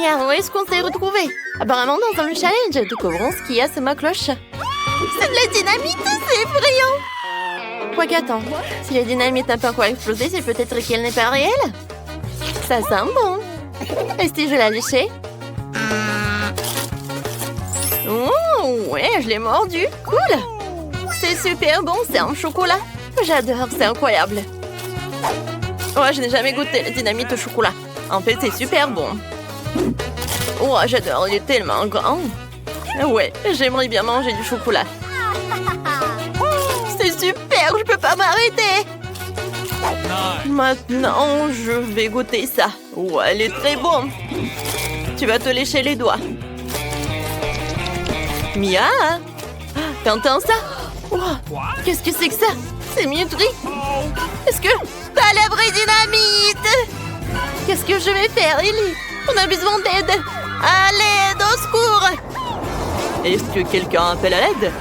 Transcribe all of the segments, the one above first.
Regarde, où est-ce qu'on s'est retrouvés? Apparemment dans un challenge. Découvrons ce qu'il y a sous ma cloche. C'est de la dynamite, c'est effrayant. Quoi qu'attends, si la dynamite n'a pas encore explosé, c'est peut-être qu'elle n'est pas réelle. Ça sent bon. Et si je la léchais? Oh, ouais, je l'ai mordu. Cool. C'est super bon, c'est en chocolat. J'adore, c'est incroyable. Oh, je n'ai jamais goûté la dynamite au chocolat. En fait, c'est super bon. Oh, j'adore, il est tellement grand. Ouais, j'aimerais bien manger du chocolat. C'est super, je peux pas m'arrêter. Maintenant, je vais goûter ça. Oh, elle est très bonne. Tu vas te lécher les doigts. Mia, t'entends ça? Oh, qu'est-ce que c'est que ça? C'est Mutri. Est-ce que t'as la vraie dynamite? Qu'est-ce que je vais faire, Ellie? On a besoin d'aide. À l'aide, au secours. Est-ce que quelqu'un appelle à l'aide?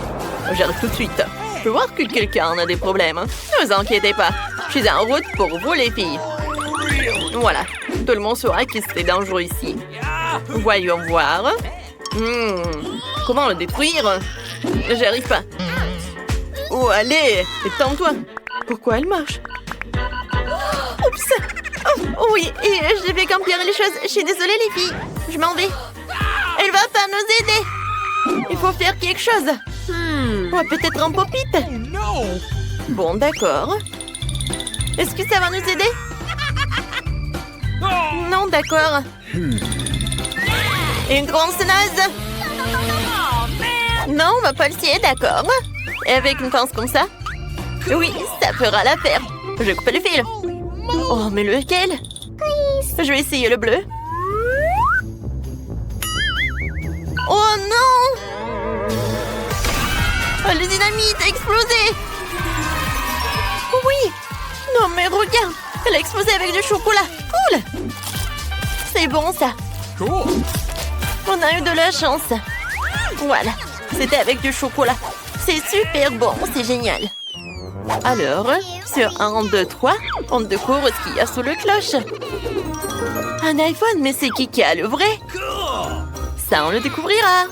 J'arrive tout de suite. Je peux voir que quelqu'un a des problèmes. Ne vous inquiétez pas. Je suis en route pour vous, les filles. Voilà. Tout le monde saura que c'est dangereux ici. Voyons voir. Comment le détruire? J'arrive pas. Oh, allez, détends-toi. Pourquoi elle marche? Oups. Oh, oui, et je vais qu'empirer les choses. Je suis désolée, les filles. Je m'en vais. Elle va pas nous aider. Il faut faire quelque chose. Ouais, peut-être un pop-it. Bon, d'accord. Est-ce que ça va nous aider? Non, d'accord. Une tronçonneuse? Non, on va pas le scier, d'accord. Et avec une pince comme ça? Oui, ça fera l'affaire. Je coupe le fil. Oh, mais lequel? Je vais essayer le bleu. Oh non! Oh, le dynamite a explosé! Oui! Non, mais regarde! Elle a explosé avec du chocolat! Cool! C'est bon, ça! On a eu de la chance! Voilà! C'était avec du chocolat! C'est super bon! C'est génial! Alors, sur 1, 2, 3, on découvre ce qu'il y a sous le cloche! Un iPhone, mais c'est qui a le vrai? Ça, on le découvrira!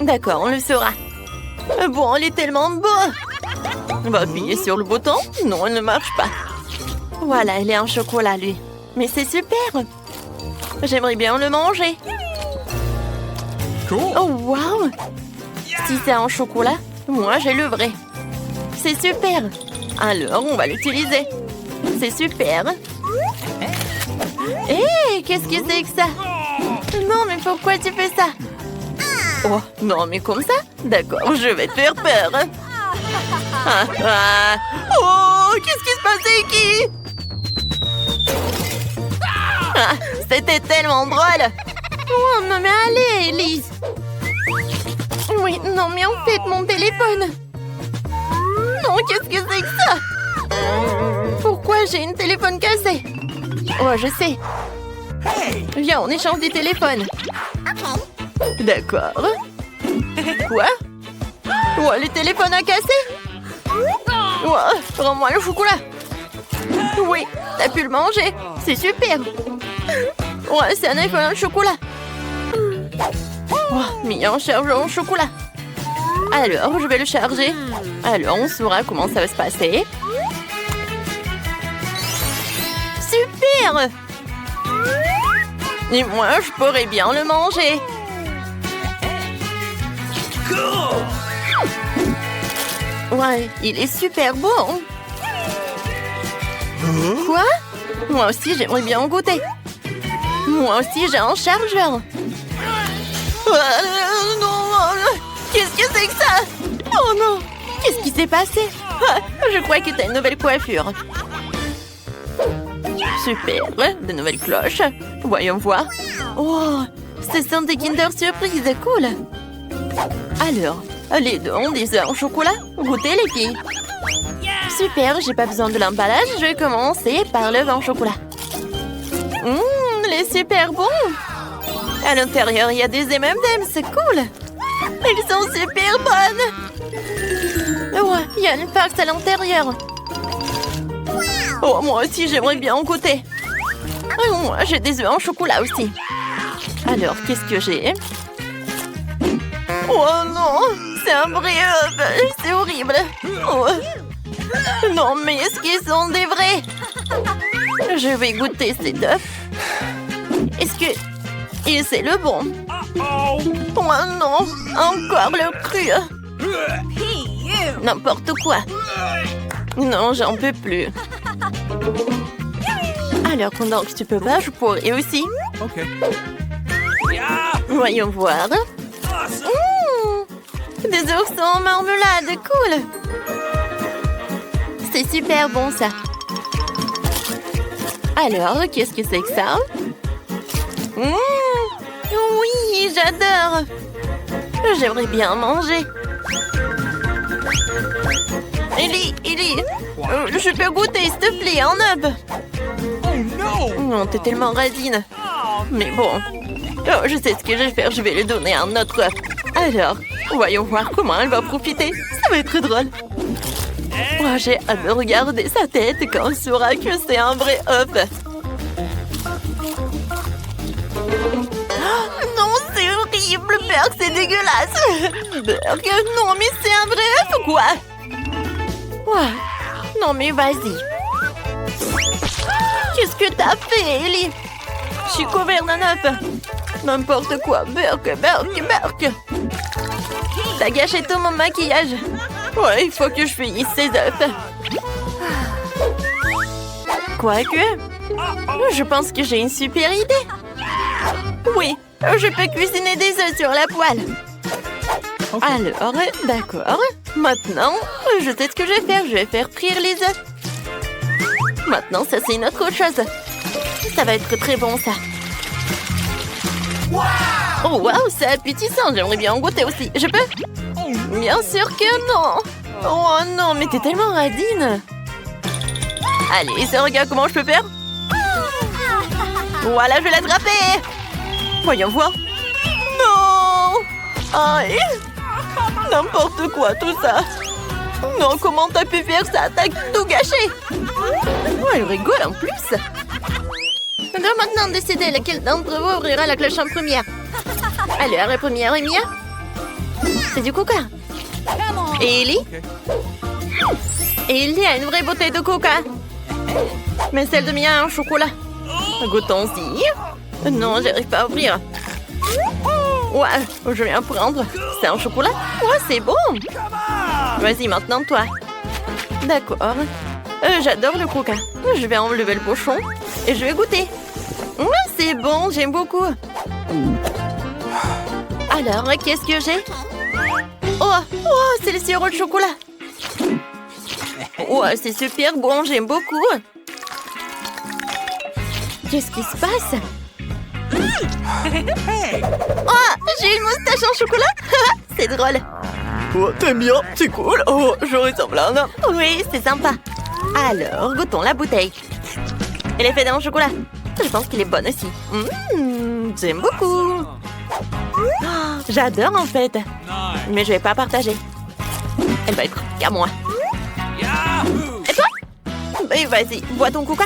D'accord, on le saura. Bon, il est tellement beau. On va appuyer sur le bouton. Non, il ne marche pas. Voilà, il est en chocolat, lui. Mais c'est super. J'aimerais bien le manger. Oh, wow. Si c'est en chocolat, moi, j'ai le vrai. C'est super. Alors, on va l'utiliser. C'est super. Hé, qu'est-ce que c'est que ça? Non, mais pourquoi tu fais ça? Oh, non, mais comme ça? D'accord, je vais te faire peur. Oh, qu'est-ce qui se passait, qui? C'était tellement drôle. Oh, non, mais allez, Elise. Oui, non, mais en fait, mon téléphone. Non, qu'est-ce que c'est que ça? Pourquoi j'ai une téléphone cassée? Oh, je sais. Viens, on échange des téléphones. D'accord. Quoi? Oh, le téléphone a cassé? Oh, rends-moi le chocolat. Oui, t'as pu le manger. C'est super. Ouais, c'est un iPhone au chocolat. Oh, mis en charge au chocolat. Alors, je vais le charger. Alors, on saura comment ça va se passer. Super! Et moi, je pourrais bien le manger. Ouais, il est super bon. Quoi? Moi aussi, j'aimerais bien en goûter. Moi aussi, j'ai un chargeur. Non, qu'est-ce que c'est que ça? Oh non, qu'est-ce qui s'est passé? Je crois que t'as une nouvelle coiffure. Super, de nouvelles cloches. Voyons voir. Oh, ce sont des Kinder Surprise, cool. Alors, les deux ont des œufs en chocolat. Goûtez, les filles. Super, j'ai pas besoin de l'emballage. Je vais commencer par l'œuf en chocolat. Il est super bon. À l'intérieur, il y a des M&M's, c'est cool. Ils sont super bonnes. Ouais, il y a une farce à l'intérieur. Oh, moi aussi, j'aimerais bien en goûter. Oh, moi, j'ai des œufs en chocolat aussi. Alors, qu'est-ce que j'ai? Oh non, c'est un vrai œuf. C'est horrible. Oh. Non, mais est-ce qu'ils sont des vrais? Je vais goûter ces œufs. Est-ce que... Et c'est le bon? Oh non, encore le cru. N'importe quoi. Non, j'en peux plus. Alors, pendant que tu peux pas, je pourrais aussi. Ok. Voyons voir. Des oursons en marmelade, cool. C'est super bon, ça. Alors, qu'est-ce que c'est que ça? Oui, j'adore. J'aimerais bien manger. Ellie, je peux goûter, s'il te plaît, en œuf. Non, t'es tellement radine. Mais bon, je sais ce que je vais faire, je vais lui donner un autre œuf. Alors, voyons voir comment elle va profiter. Ça va être drôle. Oh, j'ai hâte de regarder sa tête quand elle saura que c'est un vrai œuf. Non, c'est horrible, Berk, c'est dégueulasse. Berk, non, mais c'est un vrai œuf ou quoi? Ouais. Non, mais vas-y. Qu'est-ce que t'as fait, Ellie? Je suis couverte d'un œuf. N'importe quoi, Berk. T'as gâché tout mon maquillage. Ouais, il faut que je finisse ces œufs. Quoique, je pense que j'ai une super idée. Oui, je peux cuisiner des œufs sur la poêle. Alors, d'accord. Maintenant, je sais ce que je vais faire. Je vais faire frire les œufs. Maintenant, ça, c'est une autre chose. Ça va être très bon, ça. Oh, waouh, c'est appétissant. J'aimerais bien en goûter aussi. Je peux? Bien sûr que non. Oh non, mais t'es tellement radine. Allez, ça, regarde comment je peux faire. Voilà, je vais l'attraper. Voyons voir. Non. Aïe. N'importe quoi, tout ça. Non, comment t'as pu faire ça? T'as tout gâché. Oh, elle rigole en plus. On doit maintenant décider lequel d'entre vous ouvrira la cloche en première. Alors, la première est Mia. C'est du coca. Et Ellie? Ellie a une vraie bouteille de coca. Mais celle de Mia a un chocolat. Goûtons-y. Non, j'arrive pas à ouvrir. Ouais, je vais en prendre. C'est un chocolat? Ouais, c'est bon. Vas-y, maintenant, toi. D'accord. J'adore le coca. Je vais enlever le pochon et je vais goûter. C'est bon, j'aime beaucoup. Alors, qu'est-ce que j'ai? Oh, c'est le sirop de chocolat. Ouais, c'est super bon, j'aime beaucoup. Qu'est-ce qui se passe? Oh, j'ai une moustache en chocolat. C'est drôle. Oh, t'aimes bien? C'est cool. Oh, je ressemble à un homme. Oui, c'est sympa. Alors, goûtons la bouteille. Elle est faite en chocolat. Je pense qu'elle est bonne aussi. J'aime beaucoup. Oh, j'adore en fait. Mais je vais pas partager. Elle va être qu'à moi. Et toi? Et vas-y, bois ton coca.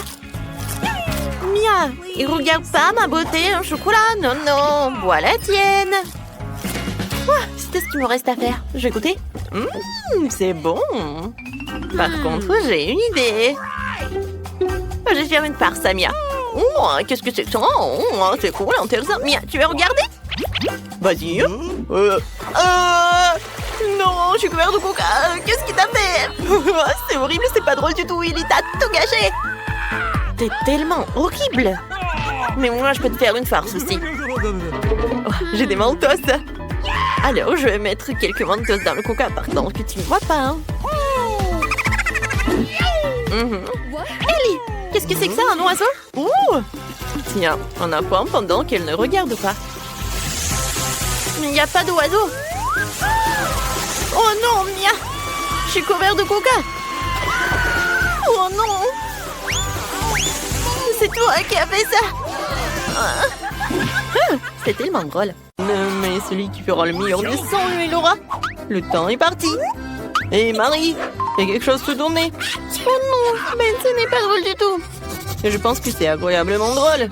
Mia, et regarde pas ma beauté en chocolat. Non, bois la tienne. C'était ce qu'il me reste à faire. Je vais goûter. C'est bon. Par contre, j'ai une idée. Je vais faire une farce à Mia. Qu'est-ce que c'est que ça? C'est cool, intéressant. Mia, tu veux regarder? Vas-y. Non, je suis couvert de coca. Qu'est-ce qu'il t'a fait? C'est horrible, c'est pas drôle du tout. Il t'a tout gâché. T'es tellement horrible. Mais moi, je peux te faire une farce aussi. Oh, j'ai des mentos. Alors, je vais mettre quelques mentos dans le coca, pardon, que tu ne vois pas. Ellie, qu'est-ce que c'est que ça, un oiseau? Tiens, on apprend pendant qu'elle ne regarde pas. Mais il n'y a pas d'oiseau. Oh non, Mia, je suis couvert de coca. Oh non. C'est toi qui as fait ça. C'est tellement drôle. Mais celui qui fera le meilleur dessin, lui, il l'aura. Le temps est parti. Et Marie, il y a quelque chose sous ton nez. Oh non, mais ce n'est pas drôle du tout. Je pense que c'est incroyablement drôle.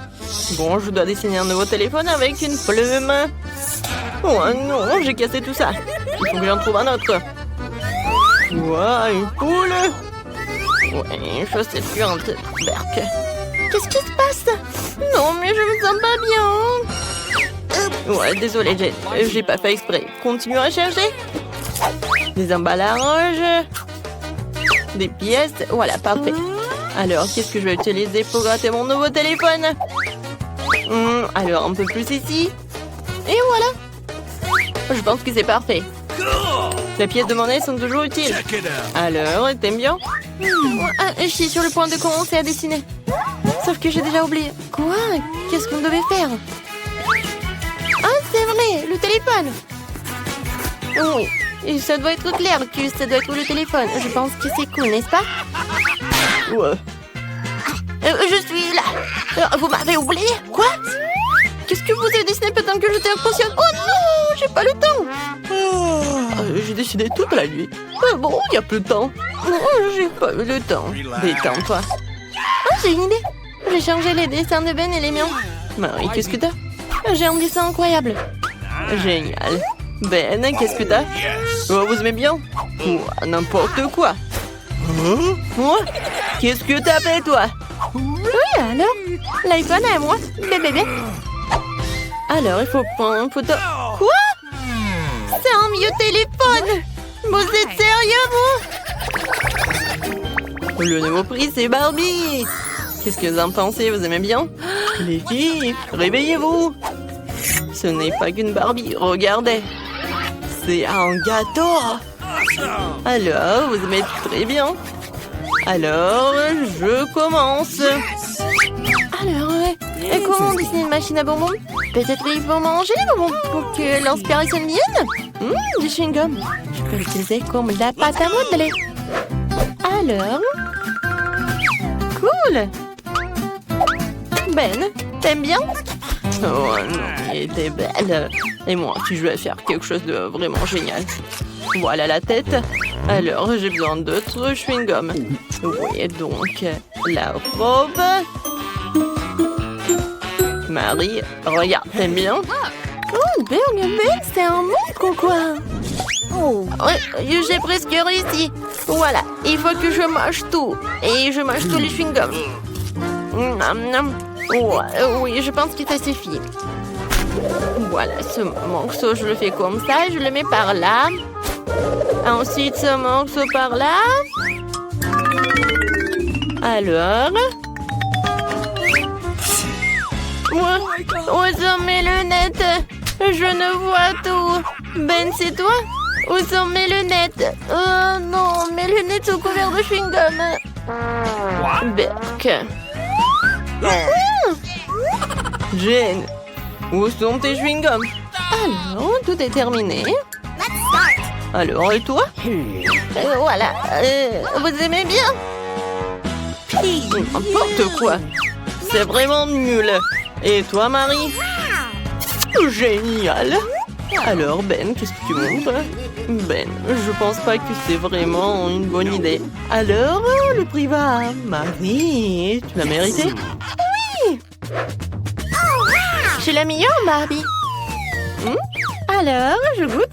Bon, je dois dessiner un nouveau téléphone avec une plume. Oh non, j'ai cassé tout ça. Il faut que j'en trouve un autre. Ouah, une poule. Ouais, je sais plus un truc. Berk. Qu'est-ce qui se passe? Non, mais je me sens pas bien. Ouais, désolé, Jen. J'ai pas fait exprès. Continue à chercher. Des emballages. Des pièces. Voilà, parfait. Alors, qu'est-ce que je vais utiliser pour gratter mon nouveau téléphone? Alors, un peu plus ici. Et voilà. Je pense que c'est parfait. Les pièces de monnaie sont toujours utiles. Alors, t'aimes bien? Je suis sur le point de commencer à dessiner. Sauf que j'ai déjà oublié. Quoi? Qu'est-ce qu'on devait faire? Ah, c'est vrai, le téléphone. Oui, et ça doit être clair que ça doit être le téléphone. Je pense que c'est cool, n'est-ce pas? Ouais. Je suis là. Vous m'avez oublié? Quoi? Qu'est-ce que vous avez dessiné pendant que j'étais inconsciente? Oh non, j'ai pas le temps. J'ai dessiné toute la nuit. Bon, il y a plus de temps. J'ai pas eu le temps. Détends-toi. Ah, j'ai une idée. J'ai changé les dessins de Ben et les miens. Marie, qu'est-ce que t'as? J'ai un dessin incroyable. Génial. Ben, qu'est-ce que t'as? Oh, vous aimez bien? N'importe quoi. Moi? Qu'est-ce que t'as fait, toi? Oui, alors? L'iPhone est à moi. Bébé. Alors, il faut prendre une photo. Quoi? C'est un vieux téléphone. Vous êtes sérieux, vous? Le nouveau prix, c'est Barbie. Qu'est-ce que vous en pensez? Vous aimez bien? Les filles, réveillez-vous. Ce n'est pas qu'une Barbie, regardez. C'est un gâteau. Alors, vous aimez très bien. Alors, je commence. Alors, comment dessiner une machine à bonbons? Peut-être il faut manger les bonbons pour que l'inspiration vienne. Du chewing-gum. Je peux l'utiliser comme la pâte à modeler. Alors... Cool. Ben, t'aimes bien? Oh non, elle était belle. Et moi, si je vais faire quelque chose de vraiment génial. Voilà la tête. Alors, j'ai besoin d'autres chewing-gum. Oui, donc, la robe. Marie, regarde, t'aimes bien? Oh, Ben, c'est un monstre ou quoi? Oh, oui, j'ai presque réussi. Voilà, il faut que je mange tout. Et je mange tous les chewing-gums. Oui, je pense que ça suffit. Voilà, ce morceau, je le fais comme ça. Je le mets par là. Ensuite, ce morceau par là. Alors... Où sont mes lunettes? Je ne vois tout. Ben, c'est toi? Où sont mes lunettes? Oh non, mes lunettes sont couvertes de chewing-gum. Berk. Jane, où sont tes chewing-gums? Alors, tout est terminé. Alors, et toi? Voilà. Vous aimez bien? N'importe quoi. C'est vraiment nul. Et toi, Marie? Génial. Alors, Ben, qu'est-ce que tu montres? Ben, je pense pas que c'est vraiment une bonne idée. Alors, le prix va à Marie. Tu l'as mérité? Oui. Je suis la meilleure, Barbie. Alors, je goûte.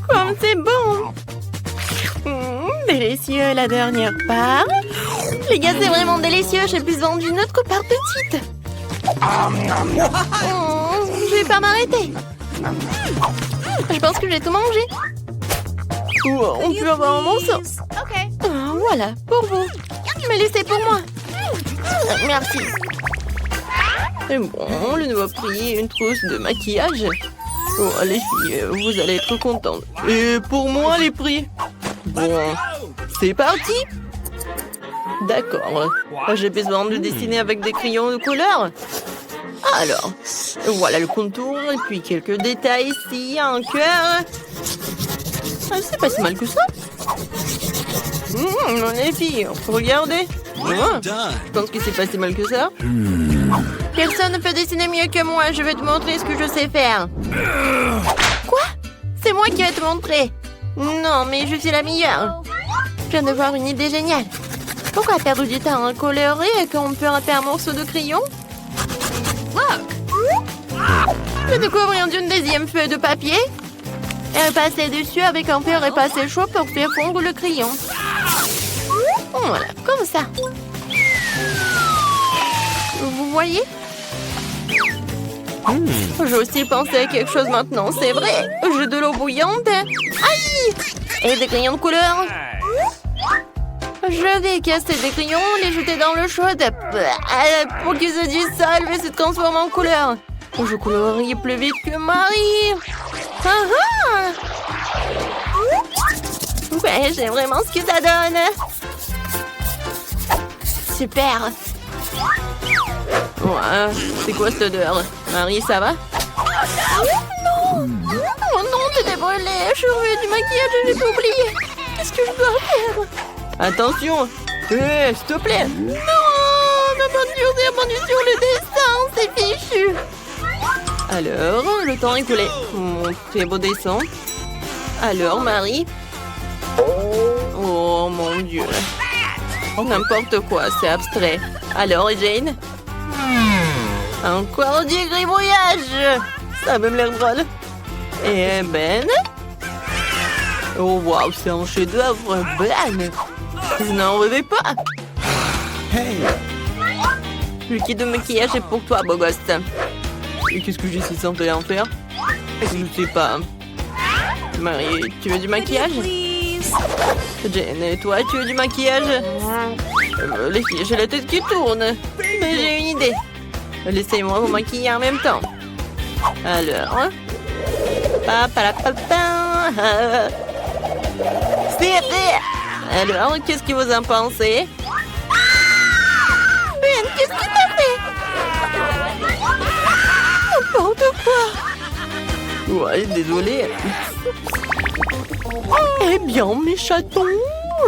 Comme c'est bon. Délicieux, la dernière part. Les gars, c'est vraiment délicieux. J'ai besoin d'une autre part de suite. Je vais pas m'arrêter. Je pense que j'ai tout mangé. On peut avoir un morceau. Voilà, pour vous. Mais laissez pour moi. Merci. Et bon, le nouveau prix, une trousse de maquillage. Oh, les filles, vous allez être contentes. Et pour moi, les prix. Bon, c'est parti. D'accord. J'ai besoin de dessiner avec des crayons de couleur. Alors, voilà le contour et puis quelques détails ici, un cœur. C'est pas si mal que ça. Les filles, regardez. Je pense que c'est pas si mal que ça. Personne ne peut dessiner mieux que moi. Je vais te montrer ce que je sais faire. Quoi? C'est moi qui vais te montrer. Non, mais je suis la meilleure. Je viens de voir une idée géniale. Pourquoi perdre du temps à colorer quand on peut rater un morceau de crayon? Je découvre une deuxième feuille de papier et passer dessus avec un fer et passer chaud pour faire fondre le crayon. Voilà, comme ça. Vous voyez? J'ai aussi pensé à quelque chose maintenant, c'est vrai. J'ai de l'eau bouillante. Aïe! Et des crayons de couleur. Je vais casser des crayons, les jeter dans l'eau chaude pour qu'ils se dissolvent et se transforment en couleur. Je colorie plus vite que Marie. Ouais, j'aime vraiment ce que ça donne. Super. Ouais, c'est quoi cette odeur? Marie, ça va? Non! Oh non, t'es brûlée. Je suis revenue du maquillage et j'ai tout oublié. Qu'est-ce que je dois faire? Attention! S'il te plaît! Non! Ma peinture s'est abandonnée sur le dessin, c'est fichu! Alors, le temps écoulé. Mon très beau dessin. Alors, Marie? Oh mon Dieu! N'importe quoi, c'est abstrait. Alors, Jane? Encore du gribouillage! Ça a même l'air drôle. Et Ben? Oh waouh, c'est un chef-d'œuvre, Ben! Je n'en reviens pas. Hey. Le kit de maquillage est pour toi, beau gosse. Et qu'est-ce que j'ai si simple à en faire? Je sais pas. Marie, tu veux du maquillage? Jane, et toi, tu veux du maquillage? Les filles, j'ai la tête qui tourne. Mais j'ai une idée. Laissez-moi vous maquiller en même temps. Alors... Alors, qu'est-ce que vous en pensez? Ben, qu'est-ce que t'as fait? N'importe quoi. Ouais, désolée. Eh bien, mes chatons,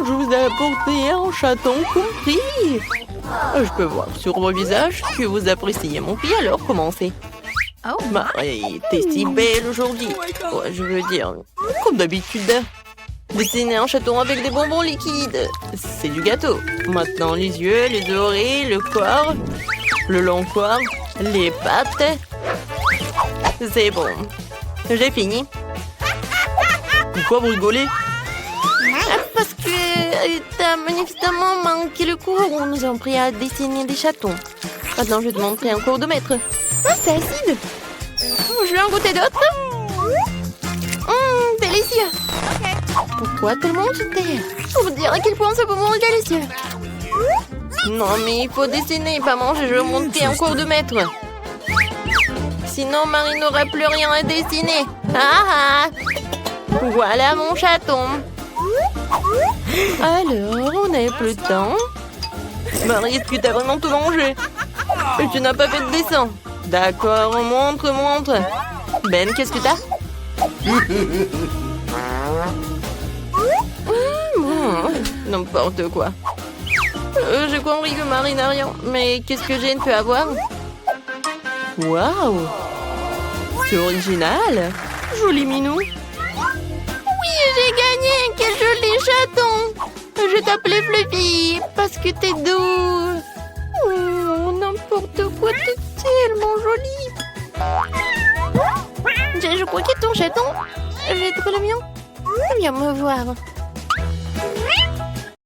je vous ai apporté un chaton compris. Je peux voir sur vos visages que vous appréciez mon pied, alors commencez. Oh, Marie, t'es si belle aujourd'hui. Ouais, je veux dire, comme d'habitude. Dessiner un chaton avec des bonbons liquides. C'est du gâteau. Maintenant, les yeux, les oreilles, le corps, le long corps, les pattes. C'est bon. J'ai fini. Pourquoi vous rigolez? Parce que t'as manifestement manqué le cours où nous avons pris à dessiner des chatons. Maintenant, je vais te montrer un cours de maître. Ah, c'est acide. Je vais en goûter d'autres. Délicieux. Pourquoi tellement monter? Pour vous dire à quel point ce bonbon est délicieux. Non, mais il faut dessiner, pas manger. Je vais monter un cours de maître. Sinon, Marie n'aura plus rien à dessiner. Ah ah! Voilà mon chaton. Alors, on n'a plus de temps. Marie, est-ce que t'as vraiment tout mangé? Et tu n'as pas fait de dessin. D'accord, montre. Ben, qu'est-ce que t'as? N'importe quoi. J'ai compris que Marie n'a rien. Mais qu'est-ce que Jane peut avoir? Waouh! C'est original! Joli minou! Oui, j'ai gagné! Quel joli chaton! Je t'appelais Fluffy parce que t'es doux! Oh, n'importe quoi, t'es tellement jolie! Je crois que ton chaton, j'ai trouvé le mien. Viens me voir.